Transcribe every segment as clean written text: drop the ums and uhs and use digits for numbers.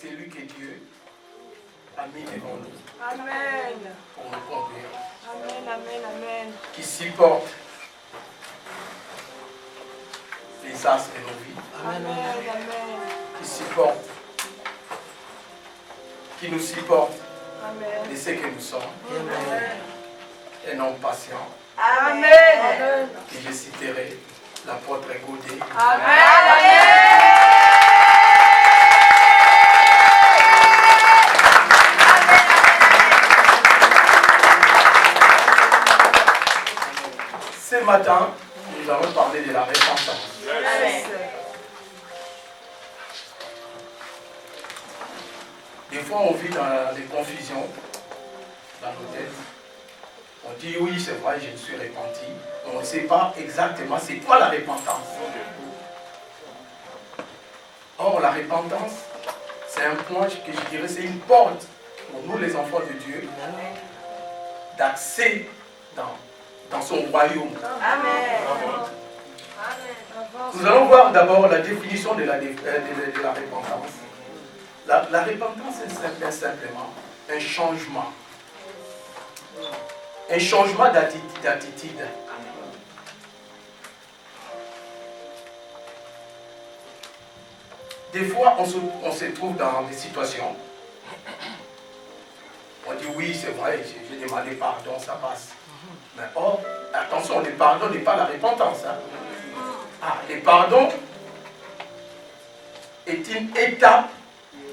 c'est lui que Dieu a mis devant nous. Amen. Pour nous conduire. Amen, amen, amen. Qui supporte les astres de nos vies. Amen, amen. Qui supporte, qui nous supporte Amen. de ce que nous sommes. Amen. Un homme patient. Amen. Que je citerai l'apôtre Gaudé. Amen. Ce matin, nous allons parler de la repentance. Yes. Des fois, on vit dans des confusions dans nos têtes. On dit oui, c'est vrai, je me suis repenti. On ne sait pas exactement c'est quoi la repentance. Or, la repentance, c'est un point que je dirais, c'est une porte pour nous, les enfants de Dieu, d'accès dans son royaume. Amen. Nous allons voir d'abord la définition de la repentance. La repentance, c'est simplement un changement. Un changement d'attitude. Des fois, on se trouve dans des situations. On dit oui, c'est vrai, j'ai demandé pardon, ça passe. Mais or, attention, le pardon n'est pas la repentance. Hein. Ah, le pardon est une étape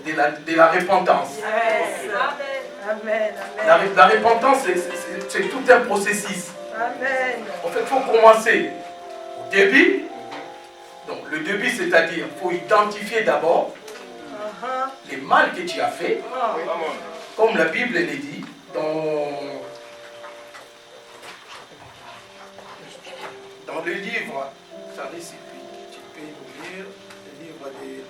de la repentance. Yes. Amen. Amen. La repentance, c'est tout un processus. Amen. En fait, il faut commencer au début. Donc, le début, c'est-à-dire, il faut identifier d'abord les mal que tu as fait. Comme la Bible le dit, dans le livre, ça risque, tu peux ouvrir le livre des...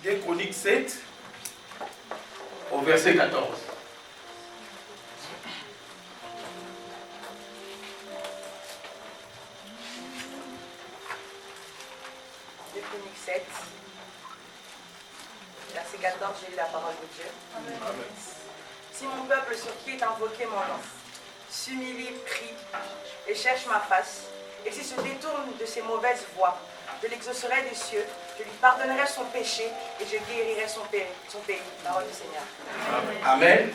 Des Chroniques 7 au verset 14. Des Chroniques 7, verset 14, j'ai lu la parole de Dieu. Amen. Si mon peuple sur qui est invoqué mon nom s'humilie, prie et cherche ma face, et s'il se détourne de ses mauvaises voies, je l'exaucerai des cieux, je lui pardonnerai son péché et je guérirai son pays. Parole du Seigneur. Amen. Amen.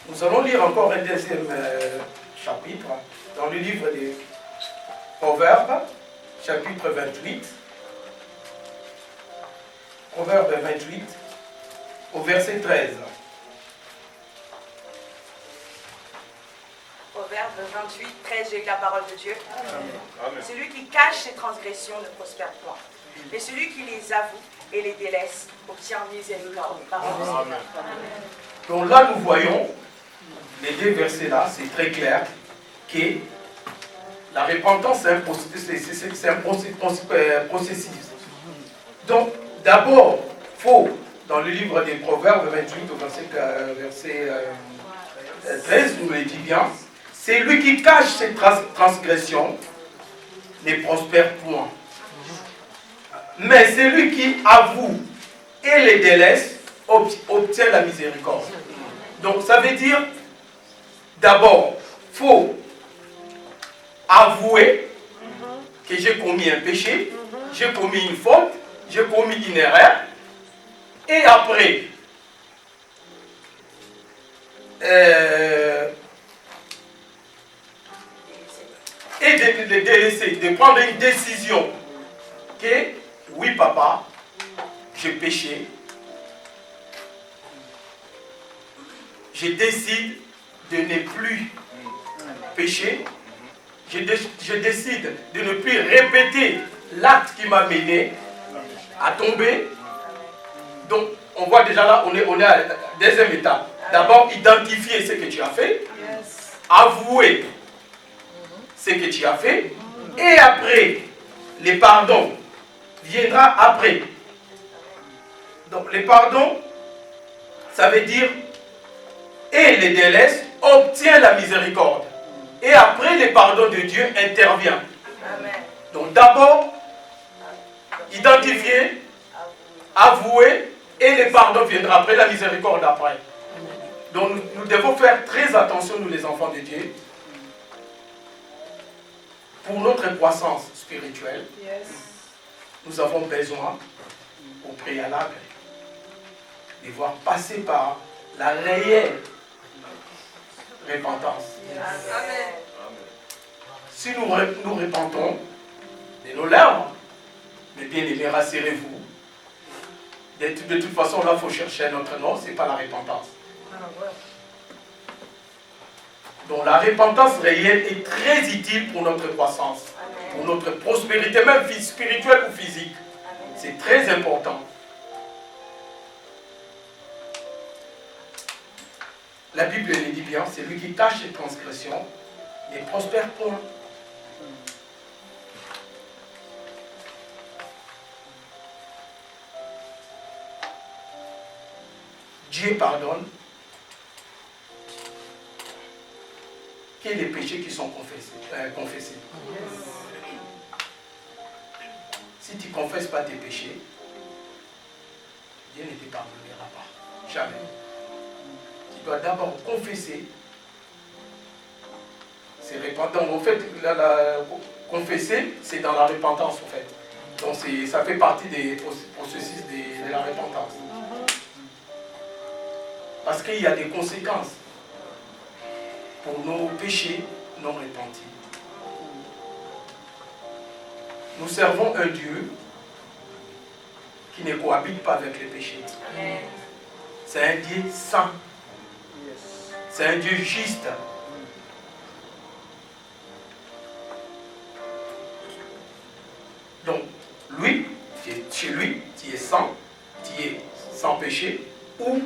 Nous allons lire encore un deuxième chapitre dans le livre des Proverbes, chapitre 28. Proverbe 28, au verset 13. Proverbe 28, 13, j'ai eu la parole de Dieu. Amen. Celui qui cache ses transgressions ne prospère point. Mais celui qui les avoue et les délaisse obtient miséricorde. Parole du Seigneur. Donc là, nous voyons, les deux versets-là, c'est très clair, que la repentance, c'est un processus. Donc, d'abord, il faut, dans le livre des Proverbes 28, au verset 13, nous le dit bien, c'est lui qui cache ses transgressions ne prospère point. Mais celui qui avoue et les délaisse obtient la miséricorde. Donc ça veut dire, d'abord, il faut avouer que j'ai commis un péché, j'ai commis une faute, j'ai commis une erreur, et après, et de délaisser, de prendre une décision que, oui papa, j'ai péché, je décide de ne plus pécher, je décide de ne plus répéter l'acte qui m'a mené à tomber. Donc, on voit déjà là, on est à la deuxième étape. D'abord, identifier ce que tu as fait, avouer ce que tu as fait, et après, le pardon viendra après. Donc les pardons, ça veut dire et les délaisse, obtient la miséricorde. Et après, le pardon de Dieu intervient. Amen. Donc d'abord, identifier, avouer, et le pardon viendra après, la miséricorde après. Donc nous devons faire très attention, nous les enfants de Dieu, pour notre croissance spirituelle. Nous avons besoin, au préalable, de voir passer par la réelle repentance. Amen. Si nous repentons de nos larmes, mais bien aimés, rassurez-vous, de toute façon, là, il faut chercher notre nom, ce n'est pas la repentance. Donc la repentance réelle est très utile pour notre croissance, pour notre prospérité, même spirituelle ou physique. C'est très important. La Bible le dit bien, c'est lui qui cache ses transgressions, ne prospère point. Dieu pardonne que les péchés qui sont confessés. Si tu ne confesses pas tes péchés, Dieu ne te pardonnera pas. Jamais. Tu dois d'abord confesser. C'est repentant. En fait, confesser, c'est dans la repentance, en fait. Donc ça fait partie des processus de la repentance. Parce qu'il y a des conséquences pour nos péchés non repentis. Nous servons un Dieu qui ne cohabite pas avec les péchés. C'est un Dieu saint. C'est un Dieu juste. Donc, lui, chez lui, tu es saint, tu es sans péché, ou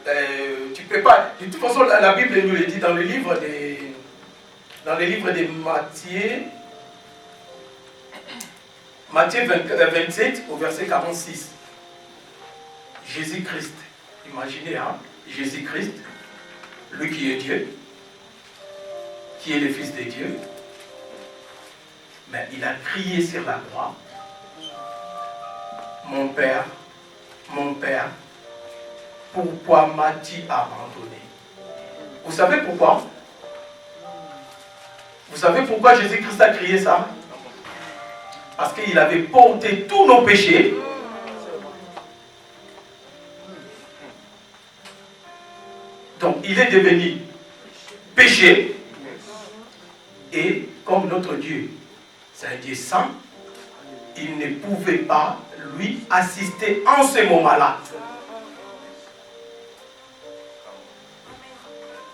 tu ne peux pas. De toute façon, la Bible nous le dit dans le livre de Matthieu 27, au verset 46. Jésus-Christ, imaginez, hein, Jésus-Christ, lui qui est Dieu, qui est le Fils de Dieu, mais il a crié sur la croix, mon Père, pourquoi m'as-tu abandonné? Vous savez pourquoi? Vous savez pourquoi Jésus-Christ a crié ça? Parce qu'il avait porté tous nos péchés. Donc il est devenu péché. Et comme notre Dieu, c'est un Dieu saint, il ne pouvait pas lui assister en ce moment-là.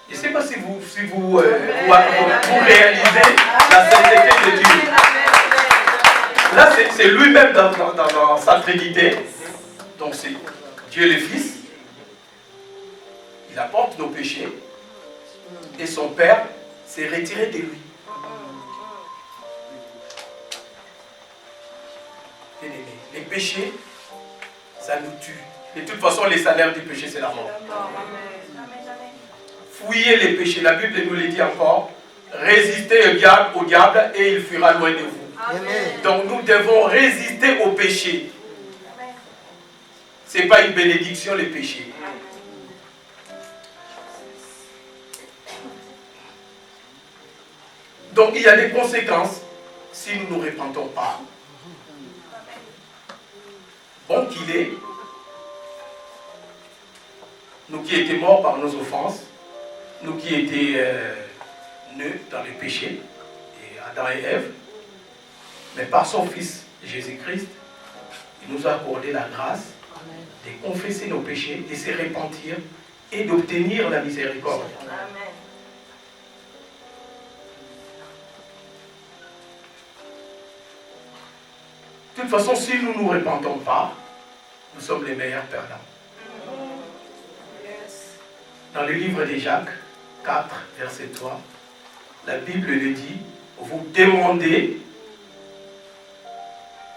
Je ne sais pas si vous réalisez la sainteté de Dieu. Là, c'est lui-même dans sa Trinité. Donc c'est Dieu le Fils. Il apporte nos péchés. Et son Père s'est retiré de lui. Bien-aimé, les péchés, ça nous tue. De toute façon, les salaires du péché, c'est la mort. Fouillez les péchés. La Bible nous le dit encore. Résistez au diable et il fuira loin de vous. Amen. Donc nous devons résister au péché. Ce n'est pas une bénédiction, le péché. Donc il y a des conséquences si nous ne nous repentons pas. Bon qu'il est, nous qui étions morts par nos offenses, nous qui étions nés dans le péché, et Adam et Ève, mais par son Fils Jésus-Christ, il nous a accordé la grâce de confesser nos péchés, de se repentir et d'obtenir la miséricorde. Amen. De toute façon, si nous ne nous repentons pas, nous sommes les meilleurs perdants. Dans le livre de Jacques 4, verset 3, la Bible le dit, vous demandez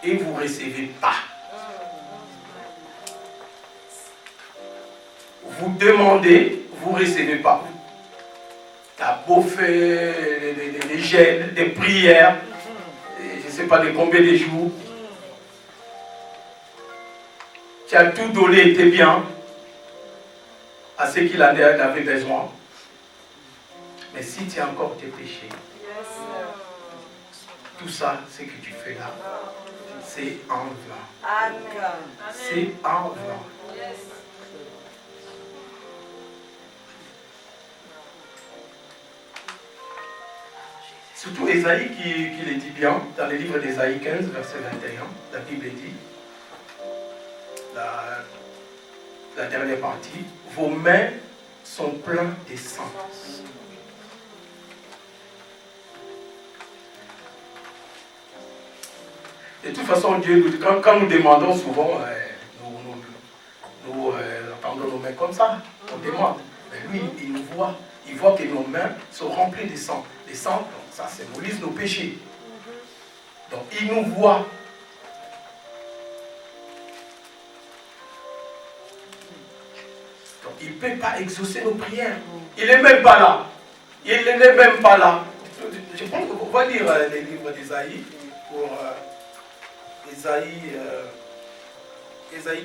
et vous ne recevez pas. vous demandez, vous ne recevez pas. Tu as beau faire des gènes, des prières, je ne sais pas de combien de jours. Tu as tout donné, tes biens, à ce qu'il en avait besoin. Mais si tu as encore tes péchés, tout ça, ce que tu fais là, c'est en vain. Amen. C'est en vain. Surtout Ésaïe qui le dit bien, dans le livre d'Ésaïe 15, verset 21, la Bible dit, la dernière partie, vos mains sont pleines de sang. De toute façon, Dieu, quand nous demandons souvent, nous attendons nos mains comme ça, on demande. Mais lui, il nous voit. Il voit que nos mains sont remplies de sang. Le sang, donc, ça symbolise nos péchés. Donc, il nous voit. Donc, il ne peut pas exaucer nos prières. Il n'est même pas là. Il n'est même pas là. Je pense qu'on va lire les livres d'Ésaïe pour Ésaïe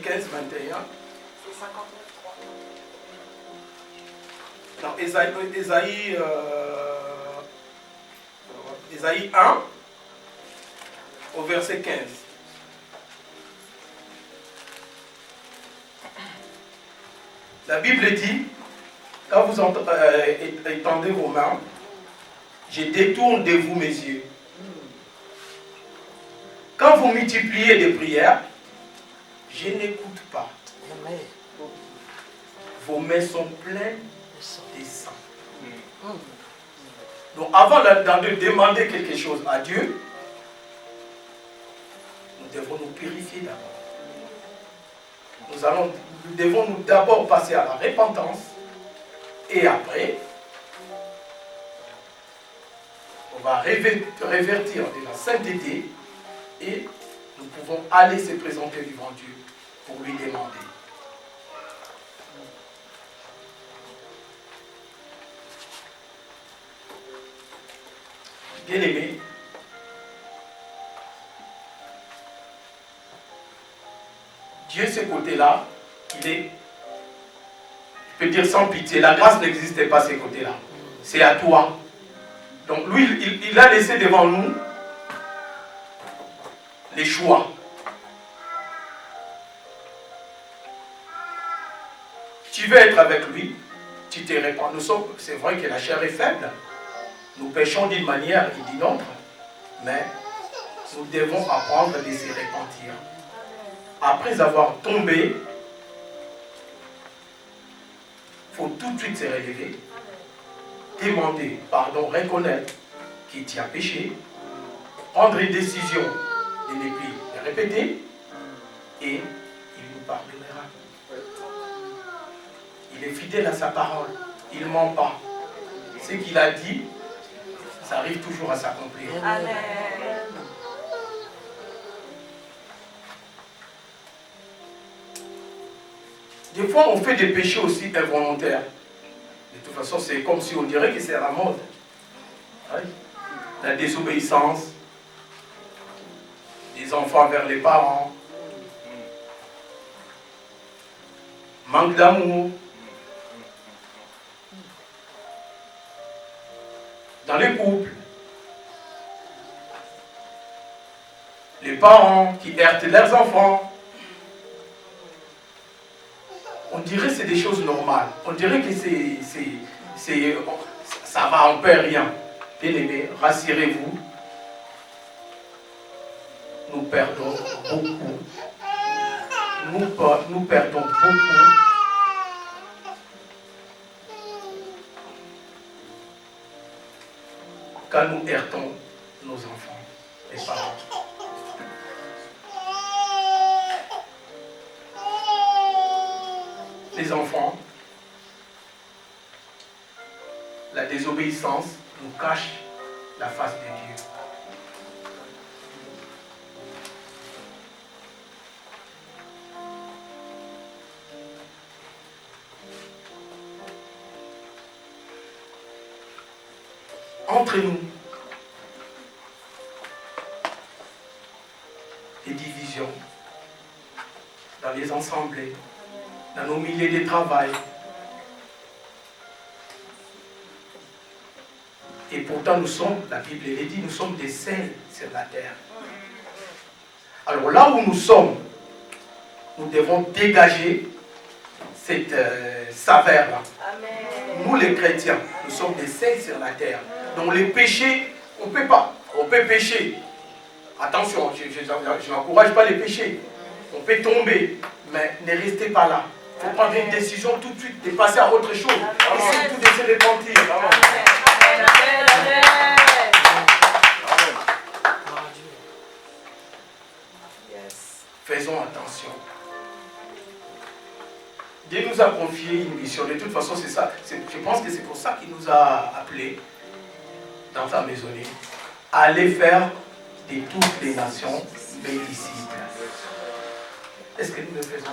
15, 21. C'est 59.3. Non, Ésaïe 1, au verset 15. La Bible dit, quand vous étendez vos mains, je détourne de vous mes yeux. Quand vous multipliez des prières, je n'écoute pas. Vos mains sont pleines de sang. Donc avant de demander quelque chose à Dieu, nous devons nous purifier d'abord. Nous devons d'abord passer à la repentance et après, on va révertir de la sainteté et nous pouvons aller se présenter devant Dieu pour lui demander. Bien-aimé, Dieu, ce côté-là, il est, je peux dire sans pitié, la grâce n'existait pas ce côté-là. C'est à toi. Donc lui, il a laissé devant nous les choix. Tu veux être avec lui, tu te répands. C'est vrai que la chair est faible. Nous péchons d'une manière et d'une autre, mais nous devons apprendre de se repentir. Après avoir tombé, il faut tout de suite se relever, demander pardon, reconnaître que tu as péché, prendre une décision de ne plus le répéter, et il nous pardonnera. Il est fidèle à sa parole, il ne ment pas. Ce qu'il a dit, ça arrive toujours à s'accomplir. Amen. Des fois, on fait des péchés aussi involontaires. De toute façon, c'est comme si on dirait que c'est à la mode. Oui. La désobéissance, des enfants vers les parents, manque d'amour. Dans les couples, les parents qui heurtent leurs enfants. On dirait que c'est des choses normales. On dirait que ça va, on ne perd rien. Bien aimé, rassurez-vous. Nous perdons beaucoup. Nous perdons beaucoup. Quand nous heurtons nos enfants, les parents. Les enfants, la désobéissance nous cache la face de Dieu. entre nous. Les divisions, dans les assemblées, dans nos milieux de travail. Et pourtant nous sommes, la Bible le dit, nous sommes des sels sur la terre. Alors là où nous sommes, nous devons dégager cette saveur-là. Nous les chrétiens, nous sommes des sels sur la terre. Donc les péchés, on ne peut pas. On peut pécher. Attention, je n'encourage pas les péchés. On peut tomber, mais ne restez pas là. Il faut prendre une décision tout de suite de passer à autre chose. Et surtout de se repentir. Faisons attention. Dieu nous a confié une mission. De toute façon, c'est ça. Je pense que c'est pour ça qu'il nous a appelés dans sa maisonnée. Aller faire de toutes les nations mes disciples. Est-ce que nous le faisons?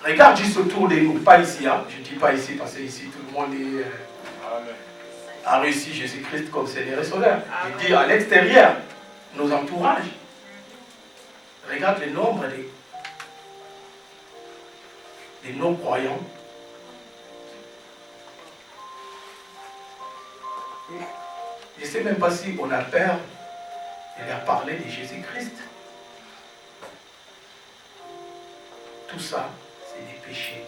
Regarde juste autour de nous, pas ici, hein. Je ne dis pas ici parce que ici tout le monde a réussi Jésus-Christ comme Seigneur et Sauveur. Je dis à l'extérieur, nos entourages. Regarde le nombre de non-croyants. Je ne sais même pas si on a peur de leur parler de Jésus-Christ. Tout ça, c'est des péchés.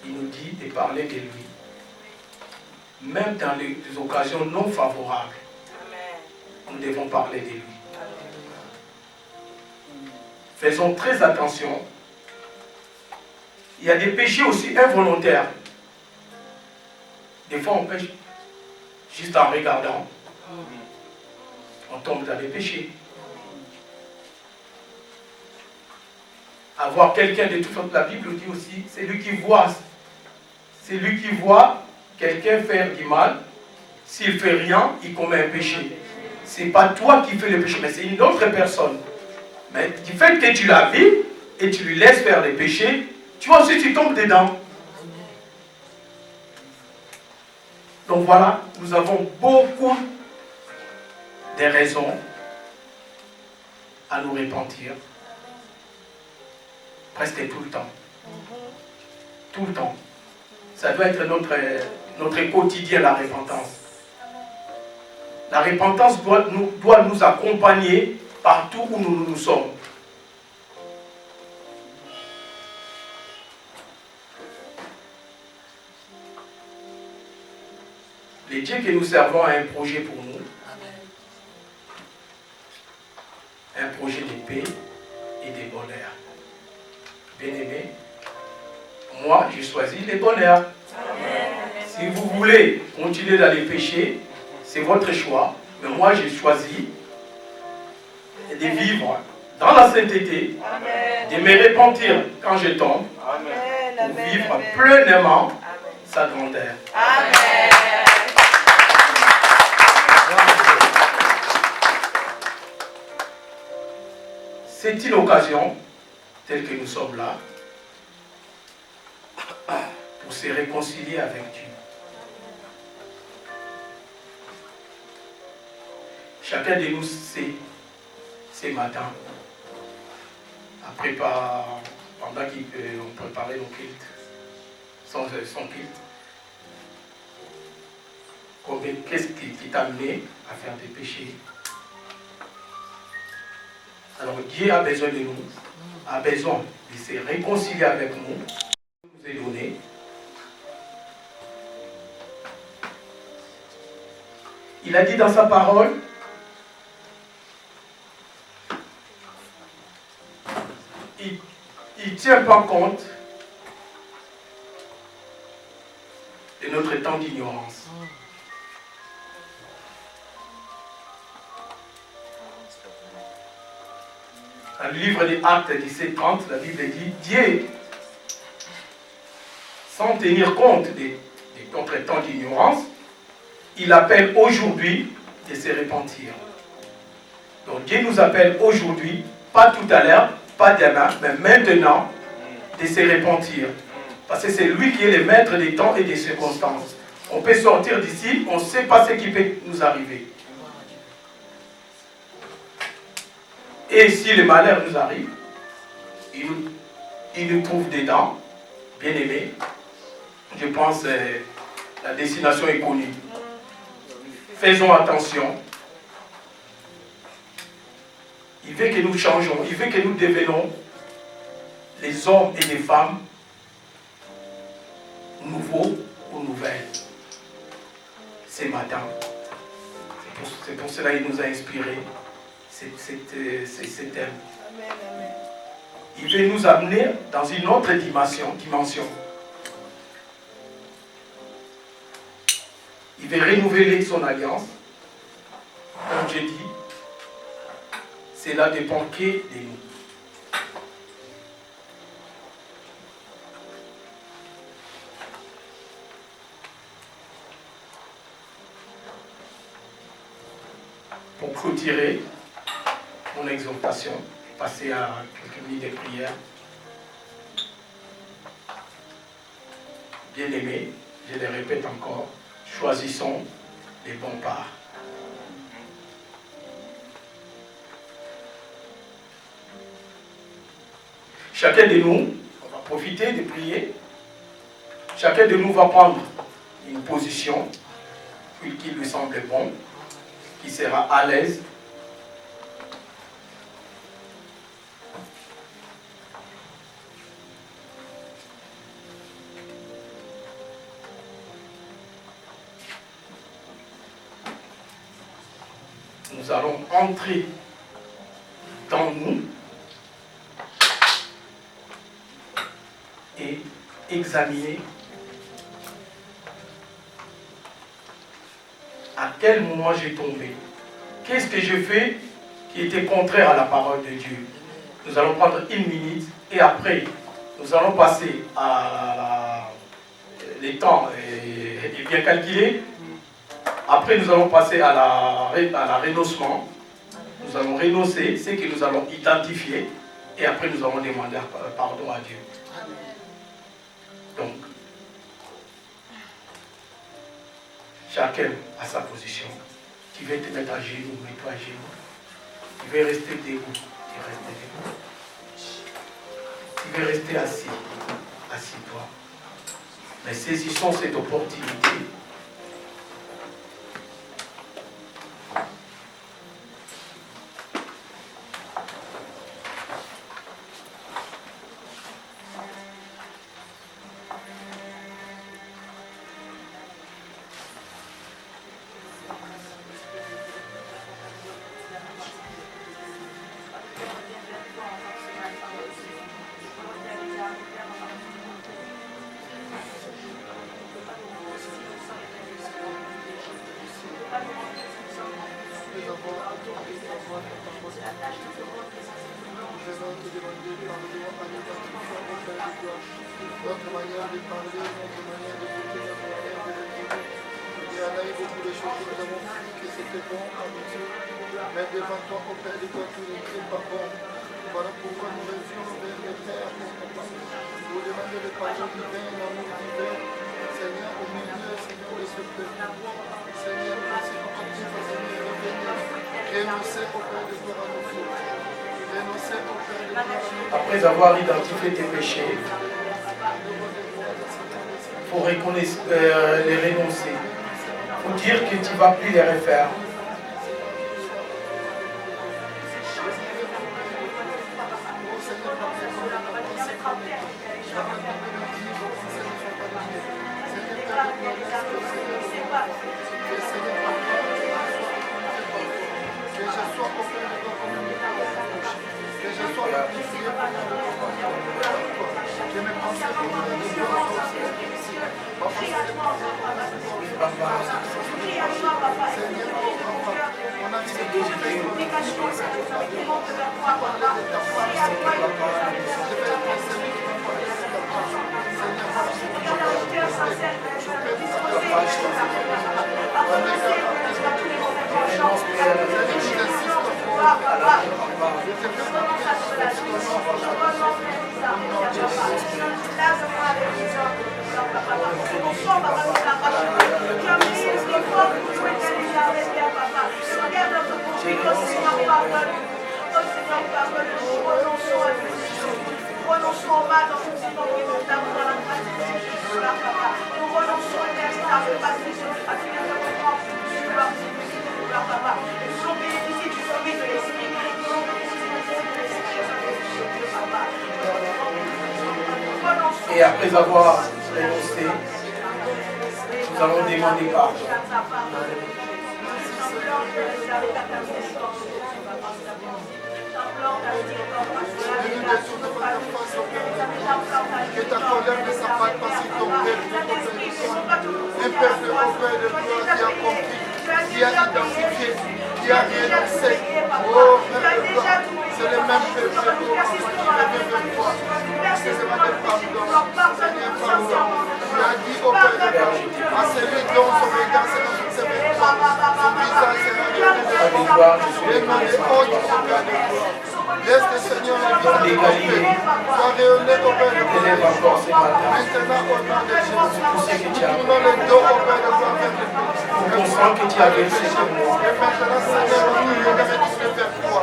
Il nous dit de parler de lui. Même dans les occasions non favorables, nous devons parler de lui. Faisons très attention. Il y a des péchés aussi involontaires. Des fois, on pêche juste en regardant. On tombe dans les péchés. Avoir quelqu'un de toute façon, la Bible dit aussi, c'est lui qui voit quelqu'un faire du mal. S'il ne fait rien, il commet un péché. Ce n'est pas toi qui fais le péché, mais c'est une autre personne. Mais du fait que tu l'as vu et tu lui laisses faire des péchés, tu vois aussi tu tombes dedans. Donc voilà, nous avons beaucoup de raisons à nous repentir. Presque tout le temps. Tout le temps. Ça doit être notre quotidien, la repentance. La repentance doit nous accompagner partout où nous sommes. Le Dieu que nous servons a un projet pour nous. Un projet de paix et de bonheur. Bien-aimés, moi, j'ai choisi le bonheur. Si vous voulez continuer dans les péchés, c'est votre choix. Mais moi, j'ai choisi de vivre dans la sainteté, de me repentir quand je tombe, pour vivre pleinement sa grandeur. Amen. C'est une occasion, telle que nous sommes là, pour se réconcilier avec Dieu. Chacun de nous sait, ces matins, pendant qu'on préparait nos cultes, son culte, qu'est-ce qui t'a amené à faire des péchés? Alors Dieu a besoin de nous, a besoin de se réconcilier avec nous, nous est donné. Il a dit dans sa parole, il ne tient pas compte de notre temps d'ignorance. Dans le livre des Actes 17:30, la Bible dit, Dieu, sans tenir compte de notre temps d'ignorance, il appelle aujourd'hui de se repentir. Donc Dieu nous appelle aujourd'hui, pas tout à l'heure, pas demain, mais maintenant, de se repentir. Parce que c'est lui qui est le maître des temps et des circonstances. On peut sortir d'ici, on ne sait pas ce qui peut nous arriver. Et si le malheur nous arrive, il nous trouve dedans, bien aimé. Je pense que la destination est connue. Faisons attention. Il veut que nous changeons, il veut que nous devenions les hommes et les femmes nouveaux ou nouvelles. Ce matin. C'est pour cela qu'il nous a inspiré cet thème. Il veut nous amener dans une autre dimension. Il veut renouveler son alliance. Comme j'ai dit, cela dépend que de nous. Pour clôturer mon exhortation, passer à quelques minutes de prière. Bien-aimés, je le répète encore, choisissons les bons pas. Chacun de nous, on va profiter de prier. Chacun de nous va prendre une position qui lui semble bon, qui sera à l'aise. Nous allons entrer dans nous et examiner à quel moment j'ai tombé. Qu'est-ce que je fais qui était contraire à la parole de Dieu? Nous allons prendre une minute et après, nous allons passer à les temps est bien calculé. Après, nous allons passer à la renoncement. Nous allons renoncer ce que nous allons identifier et après nous allons demander pardon à Dieu. Donc, chacun a sa position. Tu veux te mettre à genoux, mets-toi à genoux. Tu veux rester debout, tu restes debout. Tu veux rester assis, assis-toi. Mais saisissons cette opportunité. Notre manière de parler, notre manière de goûter, notre manière de vivre. Il y en a eu beaucoup de choses que nous avons vu que c'était bon avec Dieu. Mais devant toi, au Père de toi, tout n'est pas bon. Voilà pourquoi nous revions vers le Père, mon papa. Vous demandez le pardon divin, l'amour divin. Seigneur, au milieu, Seigneur, de ce peuple. Seigneur, merci pour ton Dieu, Seigneur, revenir. Renoncer au Père de toi à nos fautes. Renoncer au Père de toi à nos fautes. Après avoir identifié tes péchés, il faut reconnaître, les renoncer. Il faut dire que tu ne vas plus les refaire. Lave-moi avec les hommes. C'est ton sang, papa, qui t'a arraché. Tu as mis l'effort que tu étais déjà avec Père, papa. Regarde notre conduite, oh Seigneur, pardonne-nous. Oh Seigneur, pardonne-nous. Renonçons à toutes ces choses. Renonçons au mal dans toutes ces formes de ta dans la pratique de ces choses-là, papa. Nous renonçons éternellement à ce passé sur le passé de notre corps. Papa. Nous voulons bénéficier du sommet de l'esprit. Nous voulons bénéficier du sommet de l'esprit, papa. Et après avoir renoncé, nous allons demander pardon. Que ta colère ne s'abatte pas sur ton peuple. Un peuple ouvert de gloire qui a compris, qui a identifié, qui a renoncé. Oh, Père de gloire, c'est le même peuple qui revient vers toi. C'est ce matin, pardon. Seigneur, pardon. Tu as dit au Père de gloire, à celui dont son regard sera fixé vers toi, son visage sera relevé. Et non les autres, au Père de gloire. Laisse le Seigneur le visage de ton peuple. Sois rayonné au Père de gloire. Maintenant, au nom de Jésus, tournons le dos au Père de gloire vers le peuple. Pour comprendre que tu as versé sur moi. Et maintenant, Seigneur, on nous remet vers toi.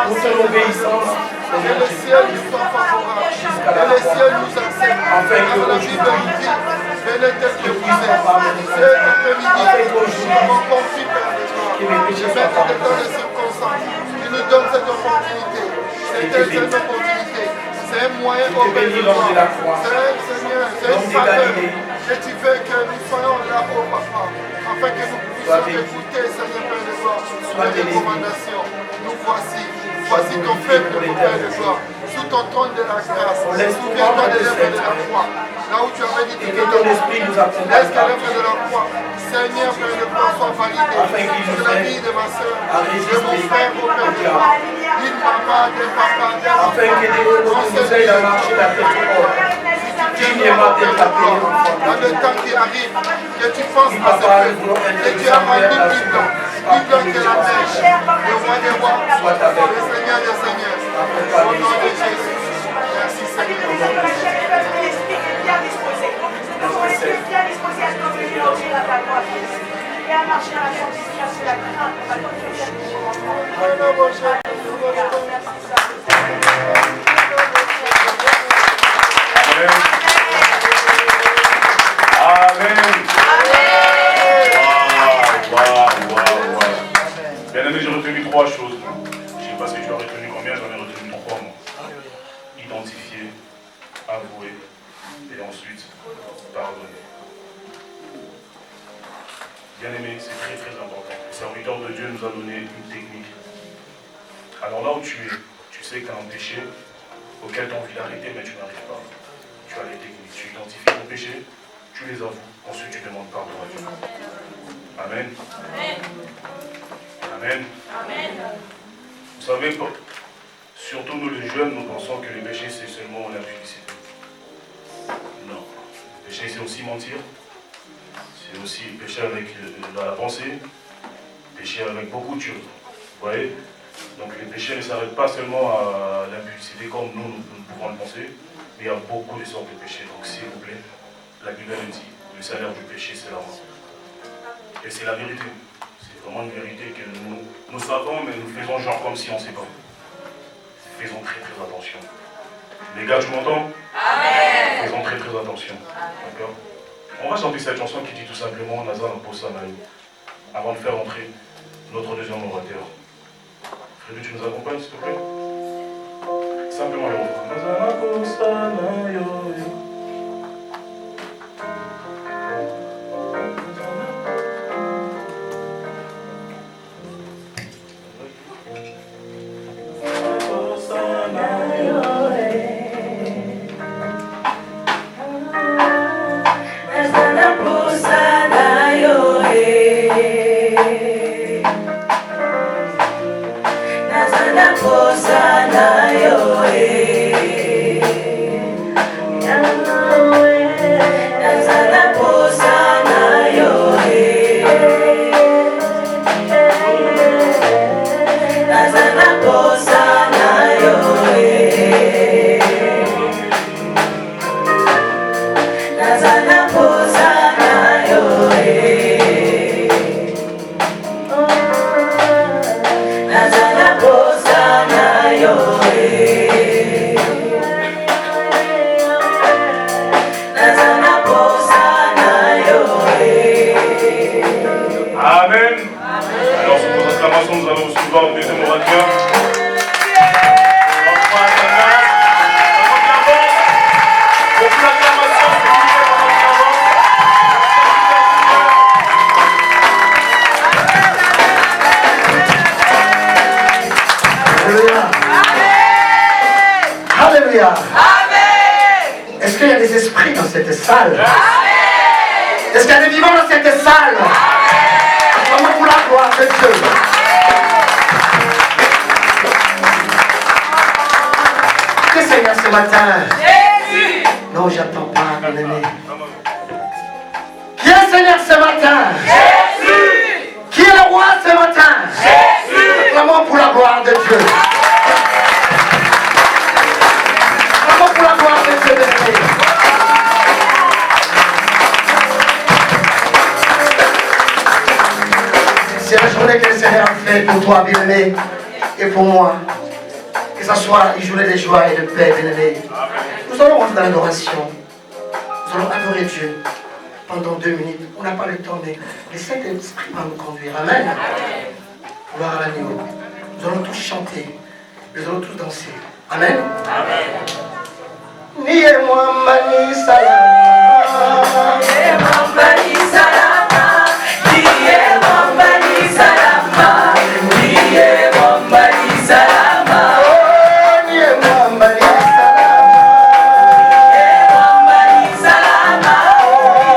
Pour ton obéissance, Et le ciel nous soit favorable. Et le ciel nous accepte. Afin que la Bible dit, venez tel que vous êtes. C'est après-midi, mon conflit, Père de gloire. Je mets dans les circonstances. Tu nous donnes cette opportunité. C'est une opportunité. C'est un moyen au Père de gloire. Seigneur, c'est une faveur. Et tu veux que nous soyons là-haut, papa. Afin que nous puissions écouter, Seigneur Père de gloire, les recommandations. Nous voici. Voici ton peuple, mon Père de gloire, sous ton trône de la grâce. Souviens-toi de l'œuvre de la croix. Là où tu avais dit que ton esprit nous accompagne. Laisse que l'œuvre de la croix, Seigneur, Père de gloire, soit validée sur la vie de ma soeur, de mon frère, au Père de gloire. D'une maman, d'un papa, d'un enfant. Afin que Dieu nous aide à marcher la tête haute. Dignement d'être appelé. Dans le temps qui arrive, que tu penses à ce peuple, et tu as rendu plus blanc que la neige, le roi des rois, le Seigneur des seigneurs. Au nom de Jésus. Merci Seigneur. Et à marcher à la sanctification, la crainte, à la Bien aimé, j'ai retenu 3 choses. Je ne sais pas si tu as retenu combien, j'en ai retenu 3 mots. Identifier, avouer et ensuite pardonner. Bien aimé, c'est très très important. Le serviteur de Dieu nous a donné une technique. Alors là où tu es, tu sais que tu as un péché auquel tu as envie d'arrêter mais tu n'arrives pas. Tu as les techniques, tu identifies ton péché, tu les avoues, ensuite tu demandes pardon à Dieu. Amen. Amen. Amen. Vous savez, surtout nous les jeunes, nous pensons que le péché c'est seulement l'impudicité. Non. Le péché c'est aussi mentir. C'est aussi pécher avec la pensée. Pécher avec beaucoup de choses. Vous voyez? Donc le péché ne s'arrête pas seulement à l'impudicité comme nous pouvons le penser. Mais il y a beaucoup de sortes de péchés. Donc s'il vous plaît, la Bible nous dit, le salaire du péché c'est la mort. Et c'est la vérité. C'est vraiment une vérité que nous savons, mais nous faisons genre comme si on ne sait pas. Faisons très très attention. Les gars, tu m'entends? Amen. Faisons très très attention. D'accord? On va chanter cette chanson qui dit tout simplement Nazana Posanaï, avant de faire entrer notre deuxième orateur. Frédéric, tu nous accompagnes s'il te plaît? Simplement le refrain. Nazana Posanaï. Nazana Amen. Alors, sous vos acclamations, nous allons recevoir le deuxième orateur. Alléluia. Est-ce qu'il y a des esprits dans cette salle? Est-ce qu'il y a des vivants dans cette salle? Comment pour la gloire de Dieu? Qui est Seigneur ce matin? Jésus. Non, j'attends pas, mon aimé. Qui est Seigneur ce matin? Jésus. Qui est le roi ce matin? Jésus. Acclamons pour la gloire de Dieu. Acclamons pour la gloire de Dieu, bien-aimé. C'est la journée que le Seigneur a fait pour toi, bien-aimé, et pour moi. Que ce soit une journée de joie et de paix, bien-aimé. Nous allons rentrer dans l'adoration. Nous allons adorer Dieu pendant 2 minutes. On n'a pas le temps, mais le Saint-Esprit va nous conduire. Amen. Gloire à l'agneau. Nous allons tous chanter. Nous allons tous danser. Amen. Niye mwamba ni salama. Niye mwamba ni salama. Niye mwamba ni salama. Niye mwamba ni salama. Oh, niye mwamba ni salama. Niye mwamba ni salama. Niye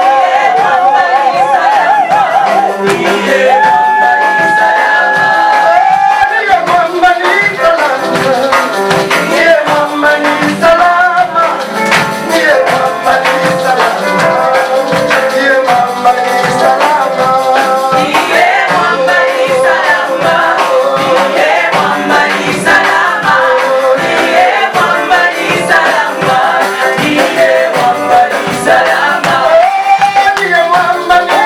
mwamba ni salama. Niye mwamba ni salama. Niye mwamba ni salama. Niye mwamba ni salama. Niye mwamba ni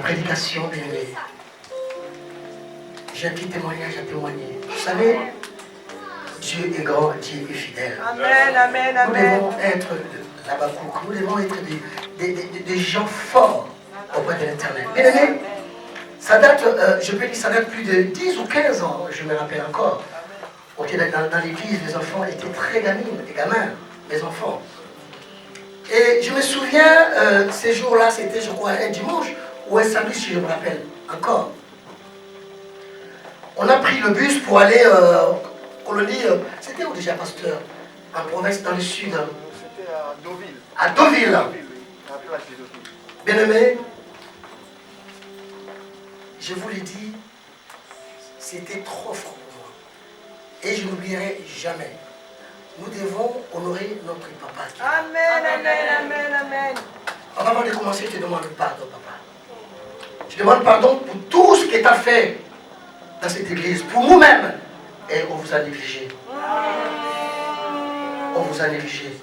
prédication, bien-aimés. J'ai un petit témoignage à témoigner. Vous savez, Dieu est grand, Dieu est fidèle. Amen, amen, amen. Nous devons être là-bas, nous devons être des gens forts auprès de l'Éternel. Bien-aimés, ça date, je peux dire, ça date plus de 10 ou 15 ans, je me rappelle encore. Dans l'église, les enfants étaient très gamins, les enfants. Et je me souviens, ces jours-là, c'était, je crois, un dimanche ou un samedi, si je me rappelle encore. On a pris le bus pour aller colonie, c'était où déjà, pasteur? En province, dans le sud. C'était à Deauville. À Deauville. La plage de Deauville. Bien-aimés, je vous l'ai dit, c'était trop fort pour moi. Et je n'oublierai jamais. Nous devons honorer notre papa. Amen, amen, amen, amen. Avant de commencer, je te demande pardon, papa. Je demande pardon pour tout ce que tu as fait dans cette église, pour nous-mêmes. Et on vous a négligé. On vous a négligé.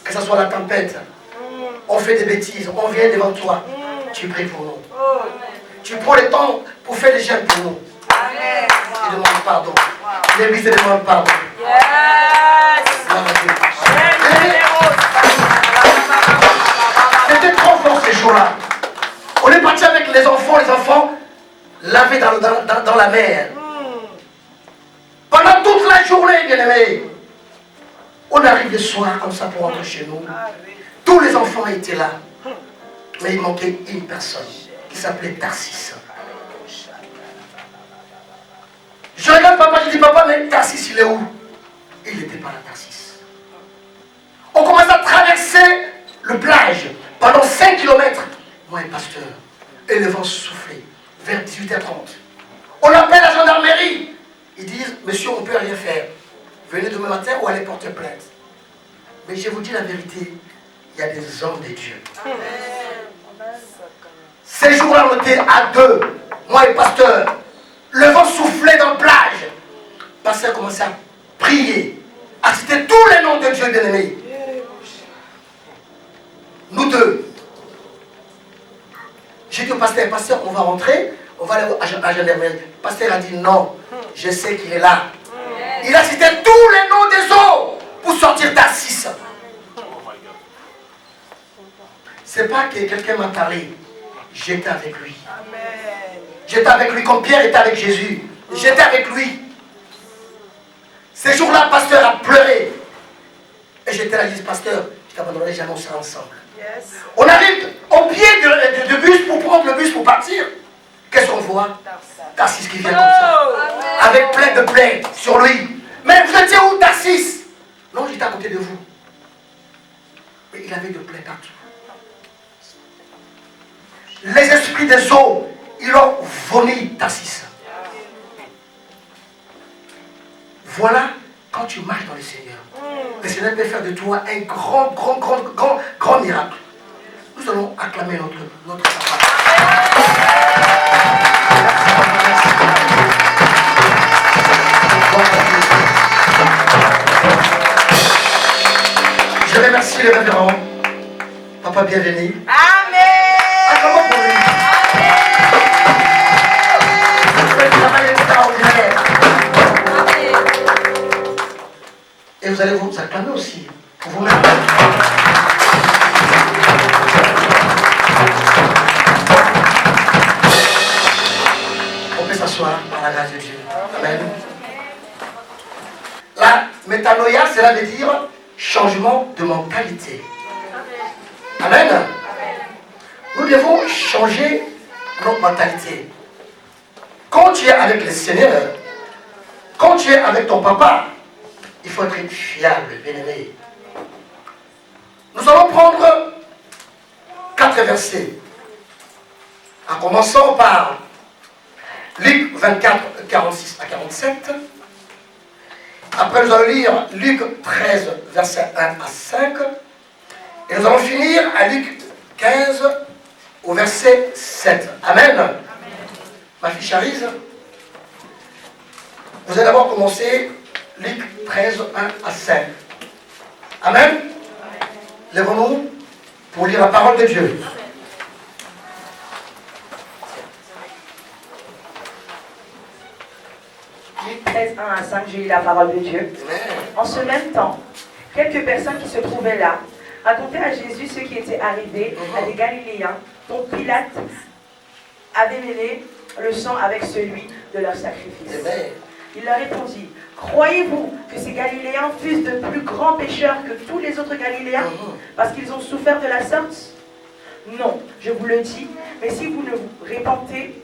Que ce soit la tempête, on fait des bêtises, on vient devant toi. Tu pries pour nous. Tu prends le temps pour faire des jeûnes pour nous. Tu demandes pardon. L'église te demande pardon. C'était trop fort ces jours-là. On est parti avec les enfants lavés dans la mer. Pendant toute la journée, bien-aimés. On arrive le soir comme ça pour rentrer chez nous. Tous les enfants étaient là. Mais il manquait une personne qui s'appelait Tarsis. Je regarde papa, je dis papa, mais Tarsis il est où? Il n'était pas là, Tarsis. On commence à traverser le plage pendant 5 km. Moi et pasteur. Et le vent soufflait vers 18h30. On appelle la gendarmerie. Ils disent, monsieur, on ne peut rien faire. Venez demain matin ou allez porter plainte. Mais je vous dis la vérité, il y a des hommes de Dieu. Ces jours-là, on était à deux, moi et pasteur. Le vent soufflait dans la plage. Pasteur commençait à prier, à citer tous les noms de Dieu bien-aimé. Nous deux. J'ai dit au pasteur, pasteur, on va rentrer, on va aller à la gendarmerie. Le pasteur a dit non, je sais qu'il est là. Il a cité tous les noms des eaux pour sortir d'Assis. C'est pas que quelqu'un m'a parlé. J'étais avec lui. J'étais avec lui comme Pierre était avec Jésus. J'étais avec lui. Ces jours-là, le pasteur a pleuré. Et j'étais là, je dis, pasteur, je t'abandonnerai jamais, on sera ensemble. On arrive au pied de bus pour prendre le bus pour partir. Qu'est-ce qu'on voit? Tarsis qui vient comme ça. Avec plein de plaies sur lui. Mais vous étiez où, Tarsis? Non, j'étais à côté de vous. Mais il avait de plaies partout. Les esprits des eaux, ils ont vomi Tarsis. Voilà quand tu marches dans le Seigneur. Le Seigneur peut faire de toi un grand miracle. Nous allons acclamer notre papa. Je remercie les révérends. Papa, bienvenue. Amen. Acclamons pour lui. Vous faites un travail extraordinaire. Et vous allez vous acclamer aussi pour vous-même. On peut s'asseoir par la grâce de Dieu. Amen. La métanoïa, cela veut dire changement de mentalité. Amen. Nous devons changer notre mentalité. Quand tu es avec le Seigneur, quand tu es avec ton papa, il faut être fiable, bien-aimé. Nous allons prendre 4 versets. En commençant par Luc 24, 46 à 47. Après, nous allons lire Luc 13, versets 1 à 5. Et nous allons finir à Luc 15, au verset 7. Amen. Amen. Ma fille Charise, vous allez d'abord commencer Luc 13, 1 à 5. Amen. Amen. Lèvons-nous pour lire la parole de Dieu. Luc 13, 1 à 5, j'ai lu la parole de Dieu. En ce même temps, quelques personnes qui se trouvaient là racontaient à Jésus ce qui était arrivé à des Galiléens dont Pilate avait mêlé le sang avec celui de leur sacrifice. Il leur répondit, croyez-vous que ces Galiléens fussent de plus grands pécheurs que tous les autres Galiléens parce qu'ils ont souffert de la sorte? Non, je vous le dis, mais si vous ne vous repentez,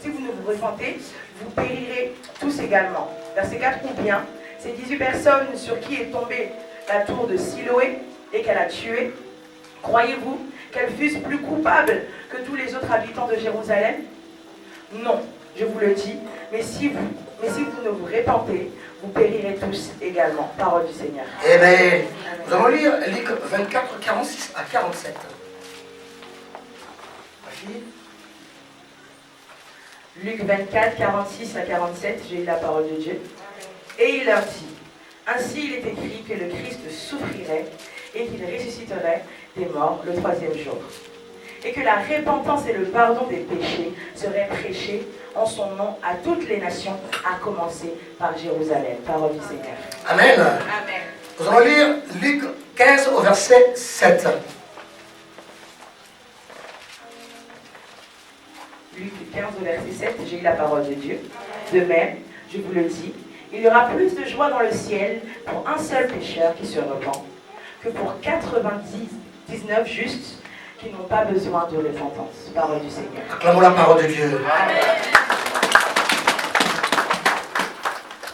vous périrez tous également. Verset 4 ou bien, ces 18 personnes sur qui est tombée la tour de Siloé et qu'elle a tué, croyez-vous qu'elles fussent plus coupables que tous les autres habitants de Jérusalem? Non, je vous le dis, Mais si vous ne vous répentez, vous périrez tous également. Parole du Seigneur. Amen. Nous allons lire Luc 24, 46 à 47. Luc 24, 46 à 47, j'ai eu la parole de Dieu. Et il leur dit, ainsi il est écrit que le Christ souffrirait et qu'il ressusciterait des morts le 3e jour. Et que la repentance et le pardon des péchés seraient prêchés en son nom à toutes les nations, à commencer par Jérusalem. Parole du Seigneur. Amen. Amen. Nous allons lire Luc 15 au verset 7. Luc 15 au verset 7, j'ai eu la parole de Dieu. De même, je vous le dis, il y aura plus de joie dans le ciel pour un seul pécheur qui se repent que pour 99 justes qui n'ont pas besoin de repentance. Parole du Seigneur. Acclamons la parole de Dieu. Amen.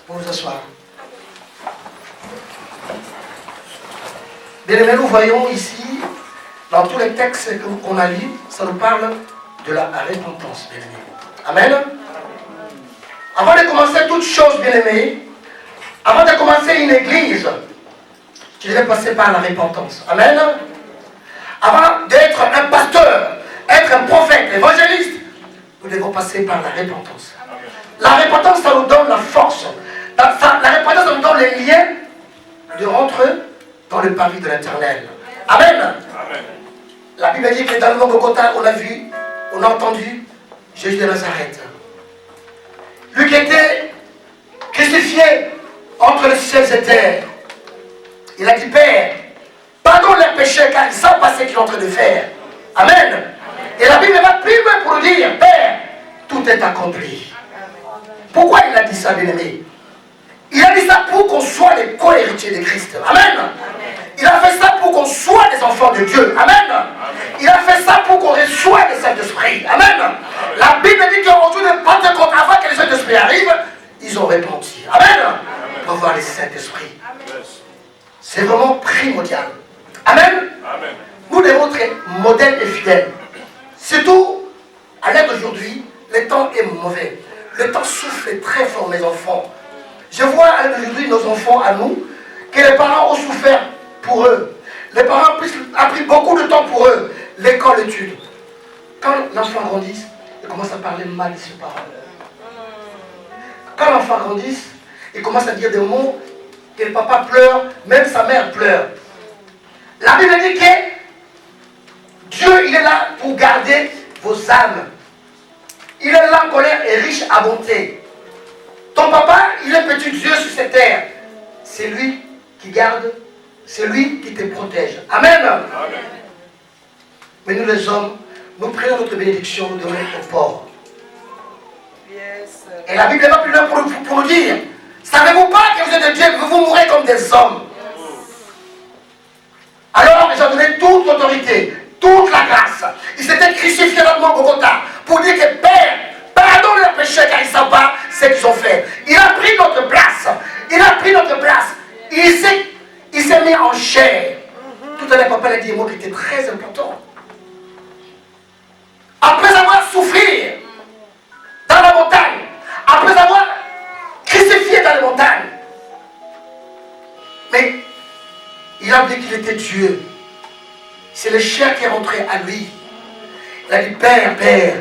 Vous vous asseoir. Bien aimés, nous voyons ici, dans tous les textes qu'on a lus, ça nous parle de la repentance, bien aimés. Amen. Avant de commencer toute chose, bien aimés, avant de commencer une église, tu devais passer par la repentance. Amen. Avant d'être un pasteur, être un prophète, évangéliste, nous devons passer par la repentance. La repentance, ça nous donne la force. La repentance, ça nous donne les liens de rentrer dans le paradis de l'Éternel. Amen. Amen. La Bible dit que dans le Golgotha, on a vu, on a entendu Jésus de Nazareth. Lui qui était crucifié entre le ciel et terre. Il a dit, Père, pardonne leurs péchés car ils ne savent pas ce qu'ils sont en train de faire. Amen. Et la Bible va plus loin pour nous dire, Père, tout est accompli. Pourquoi il a dit ça, bien-aimé? Il a dit ça pour qu'on soit les co-héritiers de Christ. Amen. Il a fait ça pour qu'on soit des enfants de Dieu. Amen. Il a fait ça pour qu'on reçoive le Saint-Esprit. Amen. La Bible dit qu'au jour de Pentecôte, avant que le Saint-Esprit arrive, ils ont repenti. Amen. Pour avoir le Saint-Esprit. C'est vraiment primordial. Amen. Nous devons être modèles et fidèles. Surtout, à l'ère d'aujourd'hui, le temps est mauvais. Le temps souffle très fort, mes enfants. Je vois à l'ère d'aujourd'hui nos enfants à nous, que les parents ont souffert pour eux. Les parents ont pris beaucoup de temps pour eux. L'école, l'étude. Quand l'enfant grandit, il commence à parler mal de ses parents. Quand l'enfant grandit, il commence à dire des mots, que le papa pleure, même sa mère pleure. La Bible dit que Dieu, il est là pour garder vos âmes. Il est là en colère et riche à bonté. Ton papa, il est petit Dieu sur cette terre. C'est lui qui garde, c'est lui qui te protège. Amen. Amen. Mais nous les hommes, nous prenons notre bénédiction, nous donnons au port. Yes. Et la Bible va plus loin pour nous dire, savez-vous pas que vous êtes de Dieu, que vous mourrez comme des hommes? Alors, ils ont donné toute l'autorité, toute la grâce. Ils s'étaient crucifiés dans le Golgotha pour dire que Père, pardonne leurs péchés car ils ne savent pas ce qu'ils ont fait. Il a pris notre place. Il a pris notre place. Il s'est mis en chair. Tout à l'heure, papa a dit un mot qui était très important. Après avoir souffert dans la montagne, après avoir crucifié dans la montagne, mais il a dit qu'il était Dieu. C'est le chair qui est rentré à lui. Il a dit, Père, Père,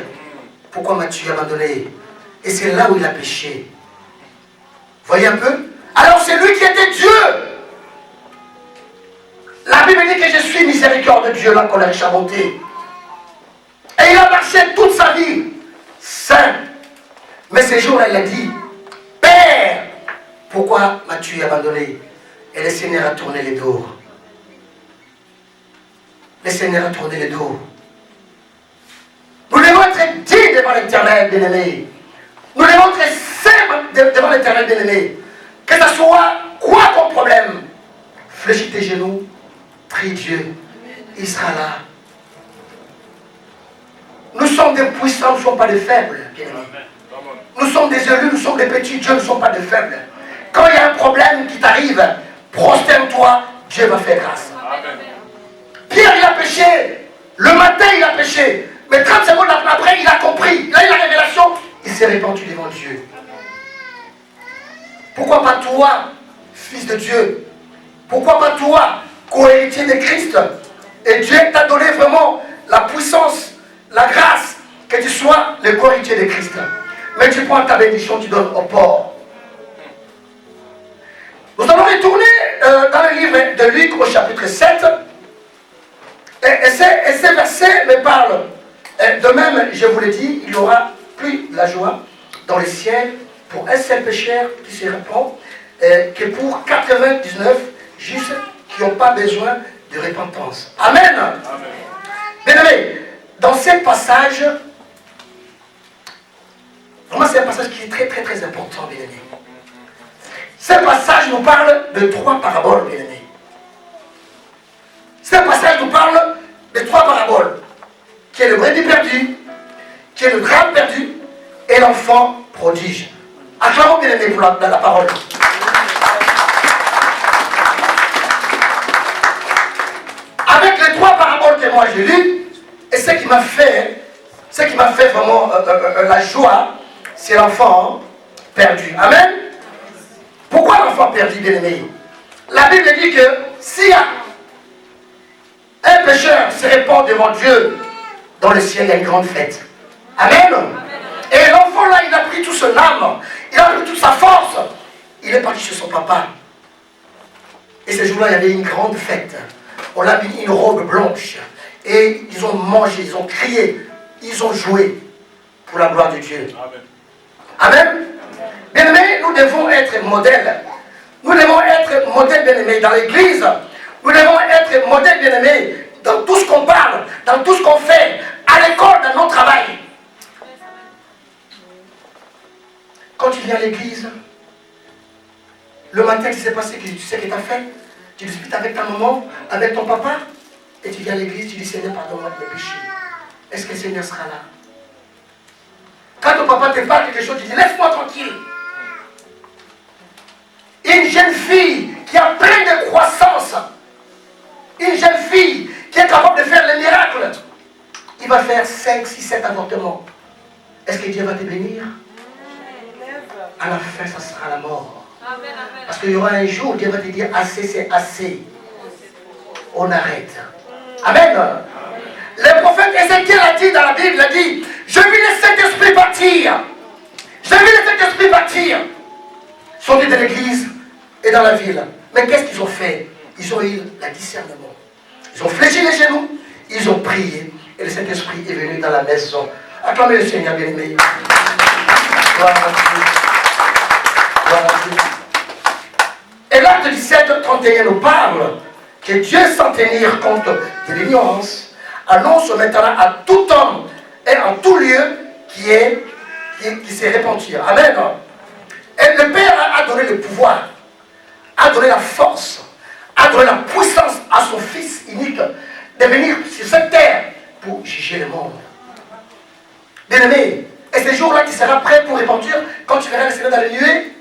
pourquoi m'as-tu abandonné? Et c'est là où il a péché. Voyez un peu? Alors c'est lui qui était Dieu. La Bible dit que je suis miséricorde de Dieu, la colère et la bonté. Et il a marché toute sa vie saint. Mais ce jour-là, il a dit, Père, pourquoi m'as-tu abandonné? Et le Seigneur a tourné les dos. Le Seigneur a tourné les dos. Nous devons être dignes devant l'Éternel, bien-aimé. Nous devons être saints devant l'Éternel, bien-aimé. Que ce soit quoi ton problème, fléchis tes genoux, prie Dieu, il sera là. Nous sommes des puissants, nous ne sommes pas des faibles, bien-aimé. Nous sommes des élus, nous sommes des petits, Dieu ne sont pas des faibles. Quand il y a un problème qui t'arrive, prosterne-toi, Dieu va faire grâce. Pierre, il a péché. Le matin, il a péché. Mais 30 secondes après, il a compris. Il a eu la révélation. Il s'est répandu devant Dieu. Pourquoi pas toi, fils de Dieu? Pourquoi pas toi, co-héritier de Christ? Et Dieu t'a donné vraiment la puissance, la grâce, que tu sois le co-héritier de Christ. Mais tu prends ta bénédiction, tu donnes au pauvre. Nous allons retourner dans le livre de Luc au chapitre 7. Et ces versets me parlent. De même, je vous l'ai dit, il y aura plus la joie dans le ciel pour un seul pécheur qui se répand que pour 99 justes qui n'ont pas besoin de repentance. Amen. Bien aimé, dans ce passage, vraiment c'est un passage qui est très très très important, bien aimé. Ce passage nous parle de 3 paraboles, bien aimé. Ce passage nous parle de 3 paraboles, qui est le brebis perdu, qui est le drame perdu, et l'enfant prodige. Acclamons bien aimé pour la parole. Avec les 3 paraboles que moi j'ai lues, et ce qui m'a fait vraiment la joie, c'est l'enfant perdu. Amen. Pourquoi l'enfant perdu, bien aimé? La Bible dit que si un pécheur se répand devant Dieu, dans le ciel il y a une grande fête. Amen. Et l'enfant là, il a pris toute son âme, il a pris toute sa force, il est parti chez son papa. Et ce jour-là, il y avait une grande fête. On l'a mis une robe blanche. Et ils ont mangé, ils ont crié, ils ont joué pour la gloire de Dieu. Amen. Amen. Bien aimés, nous devons être modèles. Nous devons être modèles, bien aimés, dans l'église. Nous devons être modèles, bien aimés, dans tout ce qu'on parle, dans tout ce qu'on fait, à l'école, dans nos travails. Quand tu viens à l'église, le matin, il s'est passé, tu sais que tu as fait, tu discutes avec ta maman, avec ton papa, et tu viens à l'église, tu dis Seigneur, pardonne-moi de mes péchés. Est-ce que le Seigneur sera là? Quand ton papa te parle quelque chose, tu dis laisse-moi tranquille. Une jeune fille qui a plein de croissance, une jeune fille qui est capable de faire les miracles, il va faire 5, 6, 7 avortements. Est-ce que Dieu va te bénir? À la fin, ça sera la mort. Parce qu'il y aura un jour où Dieu va te dire assez, c'est assez. On arrête. Amen. Le prophète Ézéchiel a dit dans la Bible, il a dit, je vis le Saint-Esprit partir. Je vis le Saint-Esprit partir. Ils sont venus de l'église et dans la ville. Mais qu'est-ce qu'ils ont fait? Ils ont eu le discernement. Ils ont fléchi les genoux, ils ont prié. Et le Saint-Esprit est venu dans la maison. Acclamez le Seigneur, bien-aimé. Gloire à Dieu. Gloire à Dieu. Et l'acte 17, 31 nous parle que Dieu, sans tenir compte de l'ignorance, annonce maintenant à tout homme et en tout lieu qui s'est répandu. Amen. Et le Père a donné le pouvoir, a donné la force, a donné la puissance à son Fils unique de venir sur cette terre pour juger le monde. Bien-aimé, et ce jour-là, tu seras prêt pour répandre quand tu verras le Seigneur dans les nuées,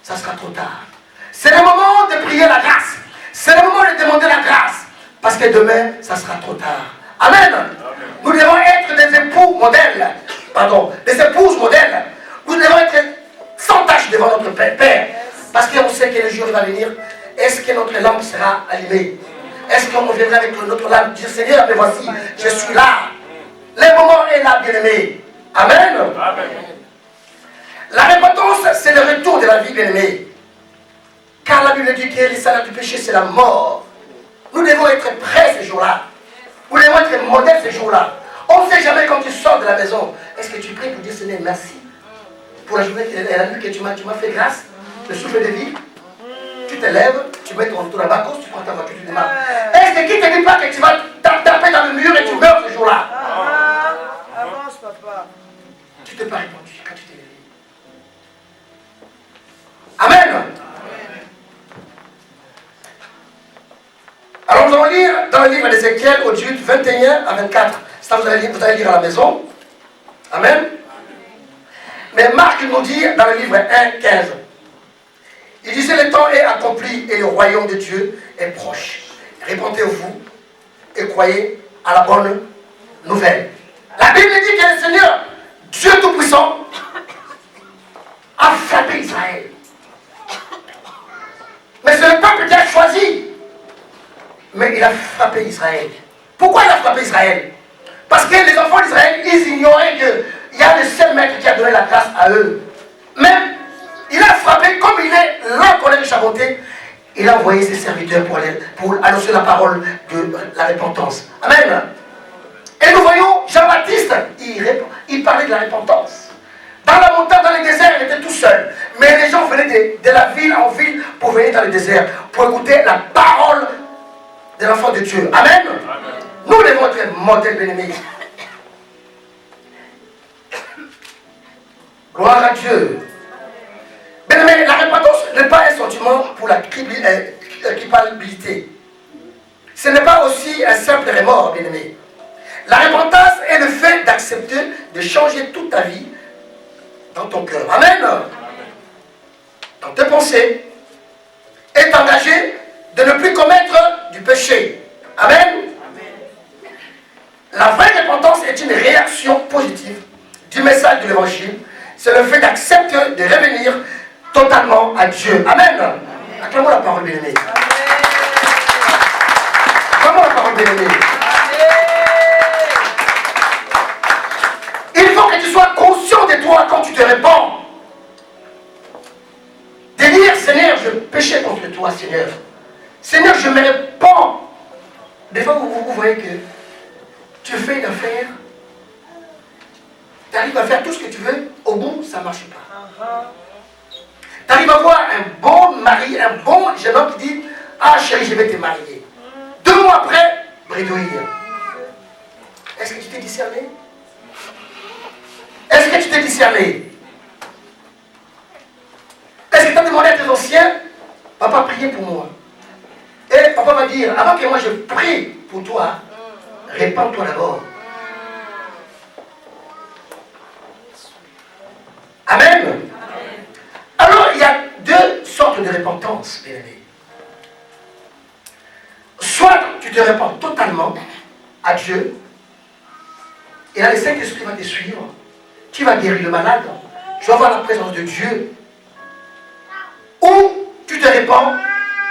ça sera trop tard. C'est le moment de prier la grâce. C'est le moment de demander la grâce. Parce que demain, ça sera trop tard. Amen. Nous devons être des époux modèles. Pardon, des épouses modèles. Nous devons être sans tâche devant notre Père. Parce qu'on sait que le jour va venir. Est-ce que notre lampe sera allumée? Est-ce qu'on viendra avec notre lampe dire Seigneur, mais voici, je suis là. Le moment est là, bien-aimé. Amen. Amen. La repentance, c'est le retour de la vie, bien-aimé. Car la Bible dit que le salaire du péché, c'est la mort. Nous devons être prêts ce jour-là. Nous devons être modèles ce jour-là. On ne sait jamais quand tu sors de la maison. Est-ce que tu pries pour dire Seigneur, merci pour la journée et la nuit que tu m'as fait grâce, le souffle de vie. Tu te lèves, tu mets ton abacos, tu prends ta voiture, tu démarres. Est-ce que qui ne te dit pas que tu vas taper dans le mur et tu meurs ce jour-là? Avance, papa. Tu ne t'es pas répondu quand tu t'es levé. Amen. Alors nous allons lire dans le livre d'Ézéchiel au Jude 21 à 24. Ça vous allez lire à la maison. Amen. Mais Marc nous dit dans le livre 1, 15. Il disait le temps est accompli et le royaume de Dieu est proche. Répondez-vous et croyez à la bonne nouvelle. La Bible dit que le Seigneur, Dieu Tout-Puissant, a frappé Israël. mais il a frappé Israël. Pourquoi il a frappé Israël? Parce que les enfants d'Israël, ils ignoraient qu'il y a le seul maître qui a donné la grâce à eux. Même, il a frappé, comme il est là pour les chaboter, il a envoyé ses serviteurs pour annoncer la parole de la repentance. Amen. Et nous voyons Jean-Baptiste, il parlait de la repentance. Dans la montagne, dans le désert, il était tout seul. Mais les gens venaient de la ville en ville pour venir dans le désert, pour écouter la parole de l'enfant de Dieu. Amen. Nous devons être modèles bien-aimés. Gloire à Dieu. Bien-aimés, la repentance n'est pas un sentiment pour la culpabilité. Ce n'est pas aussi un simple remords, bien-aimés. La repentance est le fait d'accepter de changer toute ta vie dans ton cœur. Amen. Dans tes pensées. Et t'engager de ne plus commettre du péché. Amen. La vraie repentance est une réaction positive du message de l'évangile. C'est le fait d'accepter de revenir totalement à Dieu. Amen. Acclamons la parole, bien-aimée. Acclamons la parole, bien-aimée. Il faut que tu sois conscient de toi quand tu te répands. De dire, Seigneur, je péchais contre toi, Seigneur. Seigneur, je me répands. Des fois, vous voyez que tu fais une affaire, tu arrives à faire tout ce que tu veux, au bout, ça ne marche pas. Tu arrives à voir un bon mari, un bon jeune homme qui dit, ah chérie, je vais te marier. 2 mois après, bredouille. Est-ce que tu t'es discerné? Est-ce que tu t'es discerné? Est-ce que tu as demandé à tes anciens, papa, priez pour moi? Et papa va dire, avant que moi je prie pour toi, répands-toi d'abord. Amen. Alors, il y a 2 sortes de repentance, bien aimé. Soit tu te répands totalement à Dieu, et là, le Saint-Esprit va te suivre, tu vas guérir le malade, tu vas voir la présence de Dieu. Ou tu te répands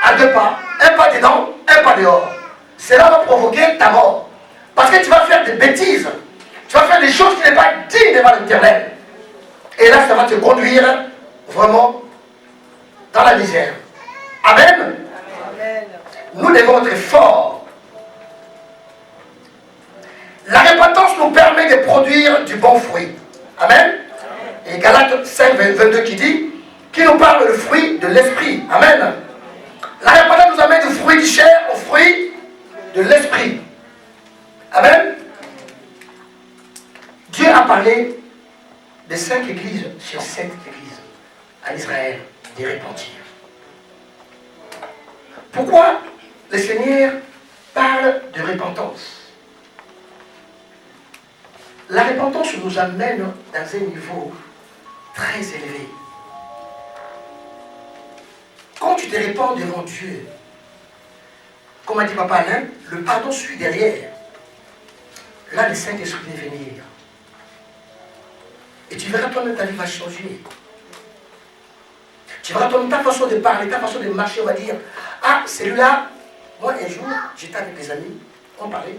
à 2 pas, un pas dedans, un pas dehors. Cela va provoquer ta mort. Parce que tu vas faire des bêtises. Tu vas faire des choses qui ne sont pas dignes devant l'Éternel. Et là, ça va te conduire vraiment dans la misère. Amen. Amen. Nous devons être forts. La repentance nous permet de produire du bon fruit. Amen. Et Galates 5, 22 qui nous parle du fruit de l'esprit. Amen. La repentance nous amène du fruit du chair au fruit de l'esprit. Amen. Dieu a parlé de 5 églises sur 7 églises à Israël de repentir. Pourquoi le Seigneur parle de repentance? La repentance nous amène dans un niveau très élevé. Quand tu te répands devant Dieu, comme a dit Papa Alain, le pardon suit derrière. Là, le Saint-Esprit va venir. Et tu verras toi-même, ta vie va changer. Tu verras toi-même ta façon de parler, ta façon de marcher, on va dire, ah, celui-là, moi un jour, j'étais avec des amis, on parlait.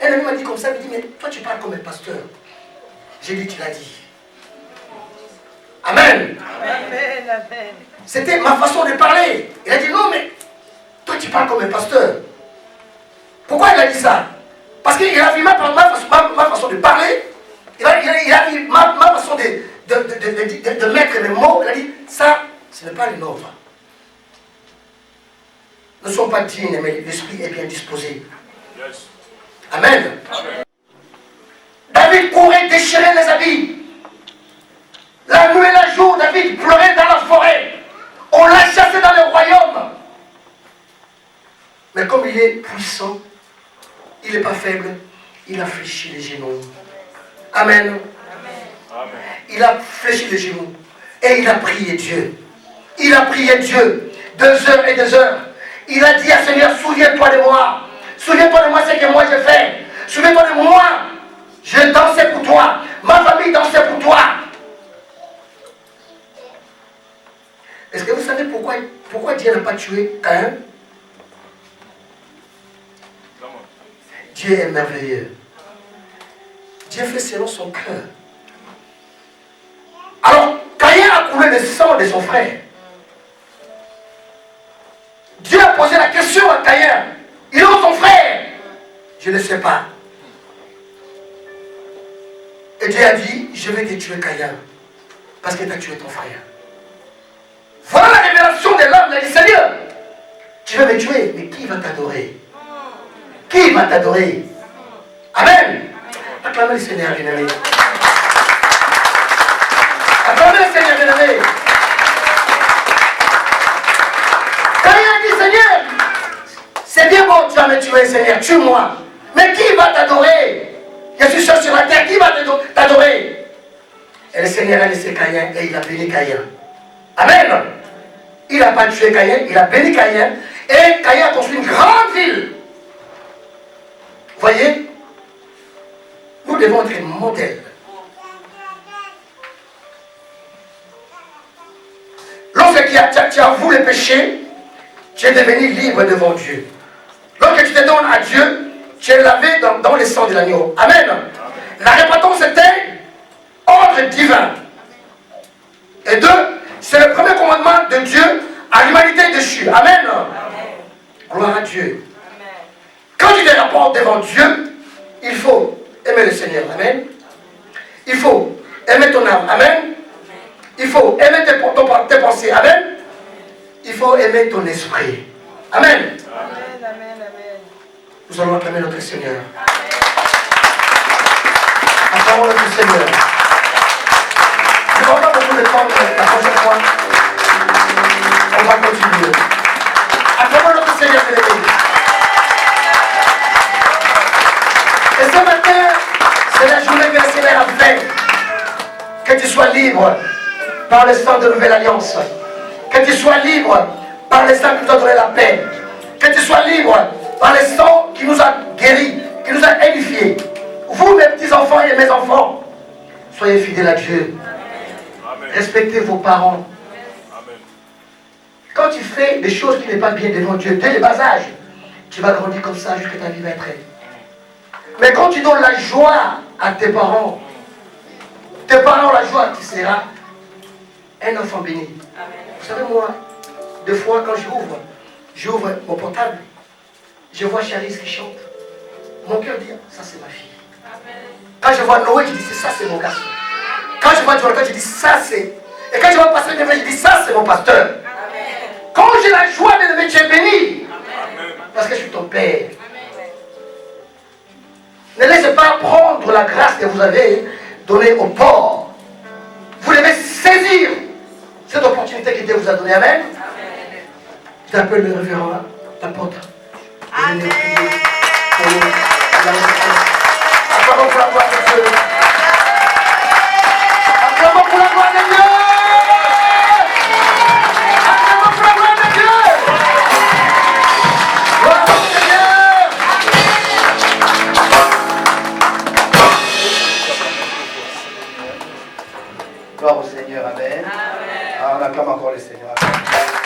Un ami m'a dit comme ça, il me dit, mais toi tu parles comme un pasteur. J'ai dit, tu l'as dit. Amen. Amen. Amen. C'était ma façon de parler. Il a dit, non, mais toi tu parles comme un pasteur. Pourquoi il a dit ça? Parce qu'il a vu ma façon de parler, il a vu ma façon de mettre les mots. Il a dit, ça, ce n'est pas le nôtre. Nous ne sommes pas dignes, mais l'esprit est bien disposé. Yes. Amen. Amen. David courait, déchirait les habits. La nuit et la jour, David pleurait dans la forêt. On l'a chassé dans le royaume. Mais comme il est puissant, il n'est pas faible, il a fléchi les genoux. Amen. Amen. Il a fléchi les genoux. Et il a prié Dieu. Il a prié Dieu 2 heures et 2 heures. Il a dit à Seigneur, souviens-toi de moi. Souviens-toi de moi ce que moi j'ai fait. Souviens-toi de moi. Je dansais pour toi. Ma famille dansait pour toi. Est-ce que vous savez pourquoi Dieu n'a pas tué Caïn? Dieu est merveilleux. Dieu fait selon son cœur. Alors, Caïn a coulé le sang de son frère. Dieu a posé la question à Caïn. Il est où ton frère? Je ne sais pas. Et Dieu a dit, je vais te tuer Caïn. Parce que tu as tué ton frère. Voilà la révélation de l'homme. Il a dit, Seigneur, tu veux me tuer, mais qui va t'adorer? Qui va t'adorer? Amen. Acclamez le Seigneur, bien-aimé. Acclamez le Seigneur, bien-aimé. Caïn a dit, Seigneur, c'est bien bon, tu vas me tuer, Seigneur, tue-moi. Mais qui va t'adorer? Je suis seul sur la terre, qui va t'adorer? Et le Seigneur a laissé Caïn et il a béni Caïn. Amen. Il n'a pas tué Caïn, il a béni Caïn. Et Caïn a construit une grande ville. Vous voyez? Nous devons être modèles. Lorsque tu avoues le péché, tu es devenu libre devant Dieu. Lorsque tu te donnes à Dieu, tu es lavé dans le sang de l'agneau. Amen. La repentance était ordre divin. Et deux, c'est le premier commandement de Dieu à l'humanité déchue. Amen. Gloire à Dieu. Quand tu te rapportes devant Dieu, il faut aimer le Seigneur. Amen. Il faut aimer ton âme. Amen. Il faut aimer tes pensées. Amen. Il faut aimer ton esprit. Amen. Amen, amen, amen. Nous allons acclamer notre Seigneur. Acclamons notre Seigneur. Je ne vais pas beaucoup de temps, la prochaine fois, on va continuer. Acclamons notre Seigneur, bien-aimé. Et ce matin, c'est la journée que le Seigneur a fait. Que tu sois libre par le sang de Nouvelle Alliance. Que tu sois libre par le sang qui nous a donné la paix. Que tu sois libre par le sang qui nous a guéris, qui nous a édifiés. Vous, mes petits-enfants et mes enfants, soyez fidèles à Dieu. Amen. Respectez vos parents. Amen. Quand tu fais des choses qui ne sont pas bien devant Dieu, dès le bas âge, tu vas grandir comme ça jusqu'à ta vie va être. Mais quand tu donnes la joie à tes parents la joie, tu seras un enfant béni. Amen. Vous savez, moi, des fois, quand j'ouvre mon portable, je vois Charisse qui chante. Mon cœur dit, ça c'est ma fille. Amen. Quand je vois Noé, je dis, ça c'est mon garçon. Quand je vois Jonathan, je dis, ça c'est. Et quand je vois Pasteur Neveu, je dis, ça c'est mon pasteur. Amen. Quand j'ai la joie de le mettre, tu es béni. Amen. Parce que je suis ton père. Amen. Ne laissez pas prendre la grâce que vous avez donnée au pauvre. Vous devez saisir cette opportunité que Dieu vous a donnée. Amen. Amen. Je t'appelle le révérend, l'apôtre. Amen. Acclamons pour la gloire de Dieu. Acclamons pour la gloire de Dieu. Acclamons pour la gloire de Dieu. Gloire au Seigneur. Gloire au Seigneur. Amen. Amen. Ah, on acclame encore le Seigneur. Amen.